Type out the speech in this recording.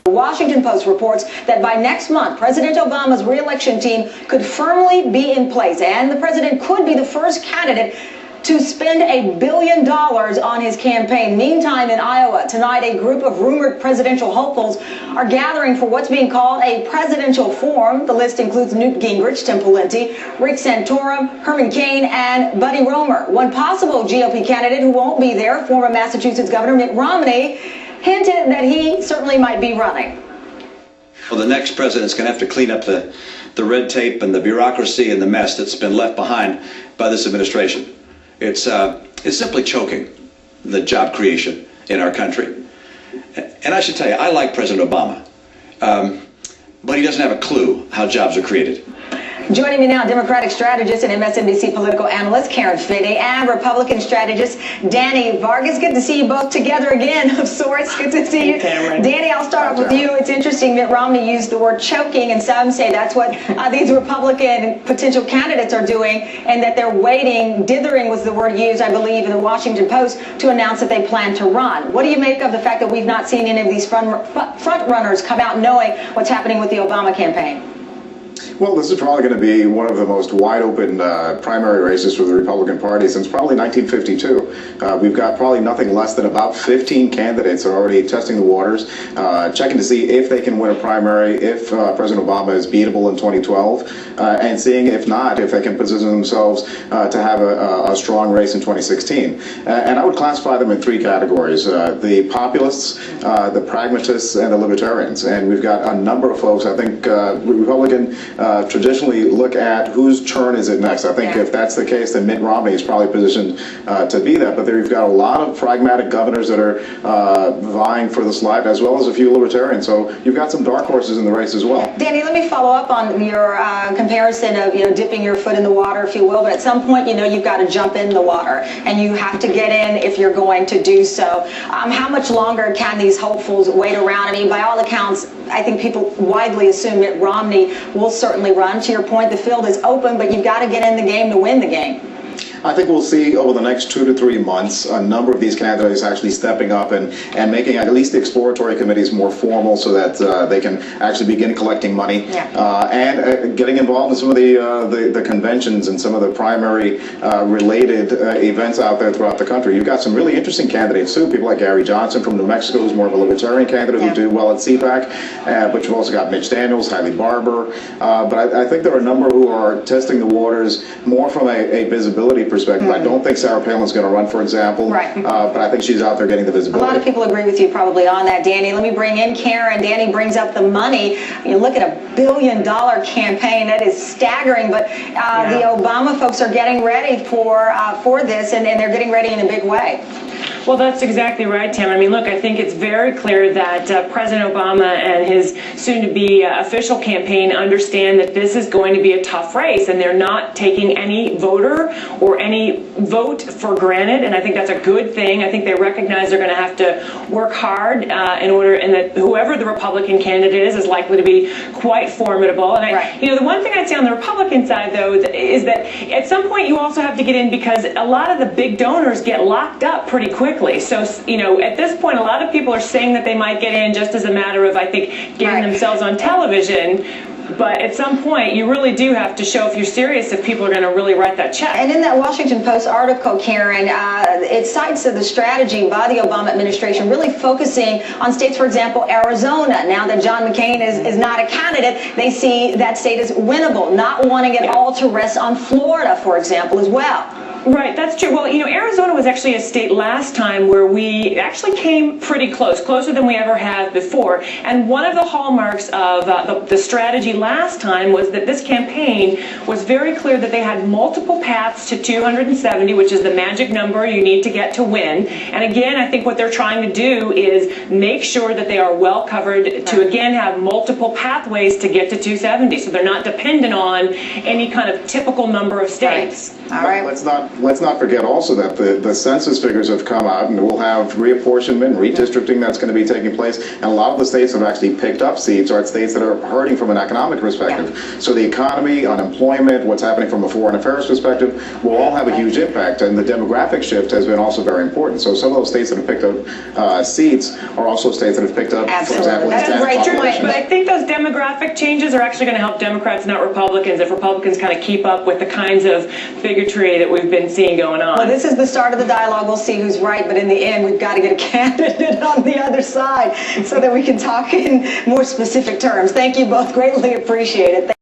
The Washington Post reports that by next month, President Obama's re-election team could firmly be in place, and the president could be the first candidate to spend $1 billion on his campaign. Meantime, in Iowa, tonight, a group of rumored presidential hopefuls are gathering for what's being called a presidential forum. The list includes Newt Gingrich, Tim Pawlenty, Rick Santorum, Herman Cain, and Buddy Roemer. One possible GOP candidate who won't be there, former Massachusetts Governor Mitt Romney, hinted that he certainly might be running. Well, the next president's going to have to clean up the red tape and the bureaucracy and the mess that's been left behind by this administration. It's simply choking the job creation in our country. And I should tell you, I like President Obama, but he doesn't have a clue how jobs are created. Joining me now, Democratic strategist and MSNBC political analyst Karen Finney and Republican strategist Danny Vargas. Good to see you both together again, of sorts. Good to see you. Danny, I'll start off with you. It's interesting that Romney used the word choking, and some say that's what these Republican potential candidates are doing, and that they're waiting. Dithering was the word used, I believe, in the Washington Post to announce that they plan to run. What do you make of the fact that we've not seen any of these front runners come out knowing what's happening with the Obama campaign? Well, this is probably going to be one of the most wide-open primary races for the Republican Party since probably 1952. We've got probably nothing less than about 15 candidates that are already testing the waters, checking to see if they can win a primary, if President Obama is beatable in 2012, and seeing if not, if they can position themselves to have a strong race in 2016. And I would classify them in three categories: the populists, the pragmatists, and the libertarians. And we've got a number of folks. I think Republican traditionally look at whose turn is it next. I think if that's the case, then Mitt Romney is probably positioned to be that. But there you've got a lot of pragmatic governors that are vying for the slide, as well as a few libertarians. So you've got some dark horses in the race as well. Danny, let me follow up on your comparison of dipping your foot in the water, if you will. But at some point, you've got to jump in the water, and you have to get in if you're going to do so. How much longer can these hopefuls wait around? I mean, by all accounts, I think people widely assume that Romney will certainly run. To your point, the field is open, but you've got to get in the game to win the game. I think we'll see over the next 2 to 3 months a number of these candidates actually stepping up and making at least the exploratory committees more formal, so that they can actually begin collecting money and getting involved in some of the conventions and some of the primary related events out there throughout the country. You've got some really interesting candidates too. People like Gary Johnson from New Mexico, who's more of a libertarian candidate who do well at CPAC, but you've also got Mitch Daniels, Haley Barbour. But I think there are a number who are testing the waters more from a visibility perspective. I don't think Sarah Palin's going to run, for example, but I think she's out there getting the visibility. A lot of people agree with you probably on that, Danny. Let me bring in Karen. Danny brings up the money. You look at $1 billion campaign. That is staggering, but the Obama folks are getting ready for this, and they're getting ready in a big way. Well, that's exactly right, Tim. I mean, look, I think it's very clear that President Obama and his soon-to-be official campaign understand that this is going to be a tough race, and they're not taking any voter or any vote for granted, and I think that's a good thing. I think they recognize they're going to have to work hard in order, and that whoever the Republican candidate is likely to be quite formidable. And the one thing I'd say on the Republican side, though, is that at some point you also have to get in, because a lot of the big donors get locked up pretty quickly. So, at this point, a lot of people are saying that they might get in just as a matter of, I think, getting themselves on television. But at some point, you really do have to show if you're serious, if people are going to really write that check. And in that Washington Post article, Karen, it cites the strategy by the Obama administration really focusing on states, for example, Arizona. Now that John McCain is not a candidate, they see that state as winnable, not wanting it all to rest on Florida, for example, as well. Right, that's true. Well, Arizona was actually a state last time where we actually came pretty close, closer than we ever have before. And one of the hallmarks of the strategy last time was that this campaign was very clear that they had multiple paths to 270, which is the magic number you need to get to win. And again, I think what they're trying to do is make sure that they are well covered to, again, have multiple pathways to get to 270. So they're not dependent on any kind of typical number of states. All right. Let's not forget also that the census figures have come out, and we'll have reapportionment, redistricting that's going to be taking place, and a lot of the states have actually picked up seats, or states that are hurting from an economic perspective. Yeah. So the economy, unemployment, what's happening from a foreign affairs perspective will all have a huge impact, and the demographic shift has been also very important. So some of those states that have picked up seats are also states that have picked up, for example, Hispanic populations. But I think those demographic changes are actually going to help Democrats, not Republicans, if Republicans kind of keep up with the kinds of bigotry that we've been seeing going on. Well, this is the start of the dialogue. We'll see who's right, but in the end, we've got to get a candidate on the other side so that we can talk in more specific terms. Thank you both. Greatly appreciate it.